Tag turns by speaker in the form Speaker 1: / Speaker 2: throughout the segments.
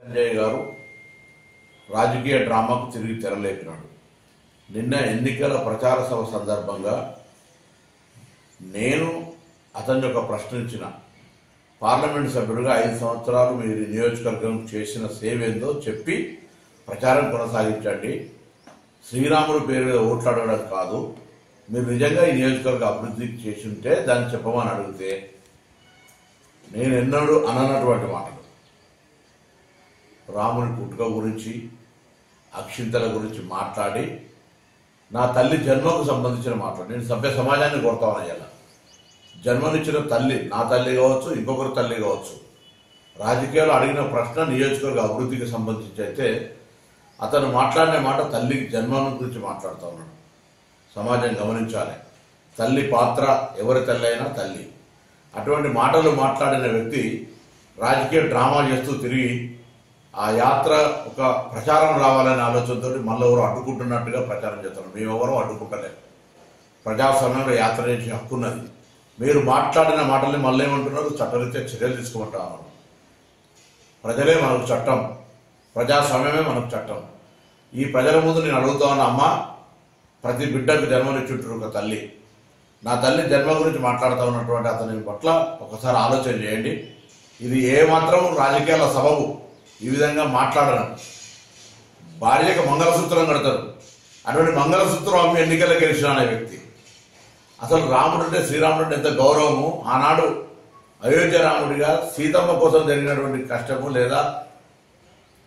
Speaker 1: సంజయ్ గారు రాజకీయ డ్రామాకు తిరిగి తెరలేపినాడు. నిన్న ఎన్నికల ప్రచార సభ సందర్భంగా నేను అతన్ని ఒక ప్రశ్నించిన, పార్లమెంటు సభ్యుడిగా 5 సంవత్సరాలు మీరు నియోజకవర్గం చేసిన సేవ ఏందో చెప్పి ప్రచారం కొనసాగించండి. శ్రీరాముడు పేరు మీద ఓట్లాడడం కాదు, మీరు నిజంగా ఈ నియోజకవర్గ అభివృద్ధి చేసి ఉంటే దాన్ని చెప్పమని అడిగితే నేను ఎన్నడూ అననటువంటి మాటలు, రాముని పుట్టుక గురించి అక్షింతల గురించి మాట్లాడి నా తల్లి జన్మకు సంబంధించిన మాట్లాడి నేను సభ్య సమాజాన్ని కోరుతామని, జన్మనిచ్చిన తల్లి నా తల్లి కావచ్చు, ఇంకొకరు తల్లి కావచ్చు, రాజకీయాలు అడిగిన ప్రశ్న నియోజకవర్గ అభివృద్ధికి సంబంధించి అయితే అతను మాట్లాడిన మాట తల్లికి జన్మం గురించి మాట్లాడుతూ ఉన్నాడు. సమాజం గమనించాలి, తల్లి పాత్ర ఎవరి తల్లి అయినా తల్లి. అటువంటి మాటలు మాట్లాడిన వ్యక్తి రాజకీయ డ్రామా చేస్తూ తిరిగి ఆ యాత్ర ఒక ప్రచారం రావాలనే ఆలోచనతో మళ్ళీ ఎవరు అడ్డుకుంటున్నట్టుగా ప్రచారం చేస్తున్నారు. మేమెవరూ అడ్డుకుంటలేదు, ప్రజాస్వామ్యంలో యాత్ర చేసే హక్కున్నది. మీరు మాట్లాడిన మాటల్ని మళ్ళీ ఏమంటున్నారు, చట్టరీత్యా చర్యలు తీసుకుంటా ఉన్నారు. ప్రజలే మనకు చట్టం, ప్రజాస్వామ్యమే మనకు చట్టం. ఈ ప్రజల ముందు నేను అడుగుతా ఉన్నా, అమ్మ ప్రతి బిడ్డకు జన్మనిచ్చుంటారు ఒక తల్లి, నా తల్లి జన్మ గురించి మాట్లాడుతూ ఉన్నటువంటి అతని పట్ల ఒకసారి ఆలోచన చేయండి. ఇది ఏమాత్రం రాజకీయాల సబబు ఈ విధంగా మాట్లాడడం. భార్యకు మంగళసూత్రం కడతారు, అటువంటి మంగళసూత్రం అమ్మి ఎన్నికల్లో గెలిచిన అనే వ్యక్తి. అసలు రాముడు అంటే శ్రీరాముడు అంటే ఎంత గౌరవము. ఆనాడు అయోధ్య రాముడిగా సీతమ్మ కోసం జరిగినటువంటి కష్టము, లేదా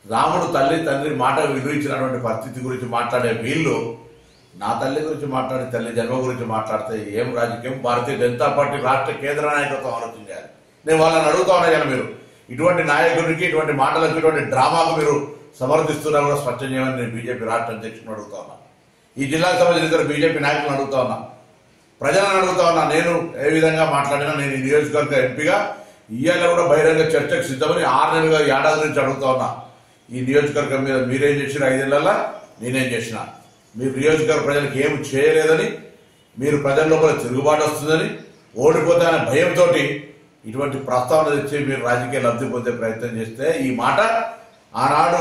Speaker 1: రాముడు తల్లి తండ్రి మాట విలువించినటువంటి పరిస్థితి గురించి మాట్లాడే వీళ్ళు నా తల్లి గురించి మాట్లాడి తల్లి జన్మ గురించి మాట్లాడితే ఏం రాజకీయం? భారతీయ జనతా పార్టీ రాష్ట్ర కేంద్ర నాయకత్వం ఆలోచించాలి. నేను వాళ్ళని అడుగుతా ఉన్నా, మీరు ఇటువంటి నాయకుడికి ఇటువంటి మాటలకు ఇటువంటి డ్రామాకు మీరు సమర్థిస్తున్నా కూడా స్పష్టం చేయమని నేను బీజేపీ రాష్ట్ర అధ్యక్షుడు అడుగుతా ఉన్నా. ఈ జిల్లాకు సంబంధించిన ఇద్దరు బీజేపీ నాయకులను అడుగుతా ఉన్నా, ప్రజలను అడుగుతా ఉన్నా. నేను ఏ విధంగా మాట్లాడినా నేను ఈ నియోజకవర్గ ఎంపీగా ఇవాళ కూడా బహిరంగ చర్చకు సిద్ధమని 6 నెలలుగా ఏడాది నుంచి అడుగుతా ఉన్నా. ఈ నియోజకవర్గం మీద మీరేం చేసిన 5 నెలల్లో నేనేం చేసిన, మీరు నియోజకవర్గ ప్రజలకు ఏమి చేయలేదని, మీరు ప్రజల లోపల తిరుగుబాటు వస్తుందని, ఓడిపోతానే భయంతో ఇటువంటి ప్రస్తావన తెచ్చి మీరు రాజకీయ లబ్ధి పొందే ప్రయత్నం చేస్తే, ఈ మాట ఆనాడు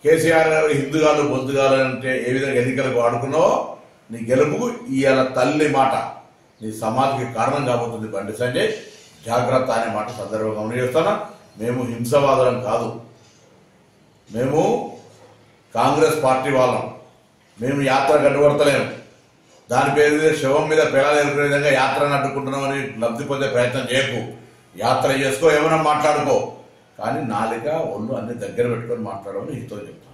Speaker 1: కేసీఆర్ గారు హిందుగాలు బొందుగాలు అంటే ఏ విధంగా ఎన్నికలకు వాడుకున్నావో నీ గెలుపుకు ఇవాళ తల్లి మాట నీ సమాధికి కారణం కాబోతుంది. బండి సంజయ్ జాగ్రత్త అనే మాట సందర్భంగా గమనిస్తానా. మేము హింసవాదులం కాదు, మేము కాంగ్రెస్ పార్టీ వాళ్ళం. మేము యాత్ర గడ్డుపడతలేము, దాని పేరు మీద శవం మీద పిల్లలు ఎదుర్కొనే విధంగా యాత్రను అడ్డుకుంటున్నామని లబ్ధి పొందే ప్రయత్నం చేయకు. యాత్ర చేసుకో, ఏమైనా మాట్లాడుకో, కానీ నాలుక ఒళ్ళు అన్ని దగ్గర పెట్టుకొని మాట్లాడమని హితో చెప్తాను.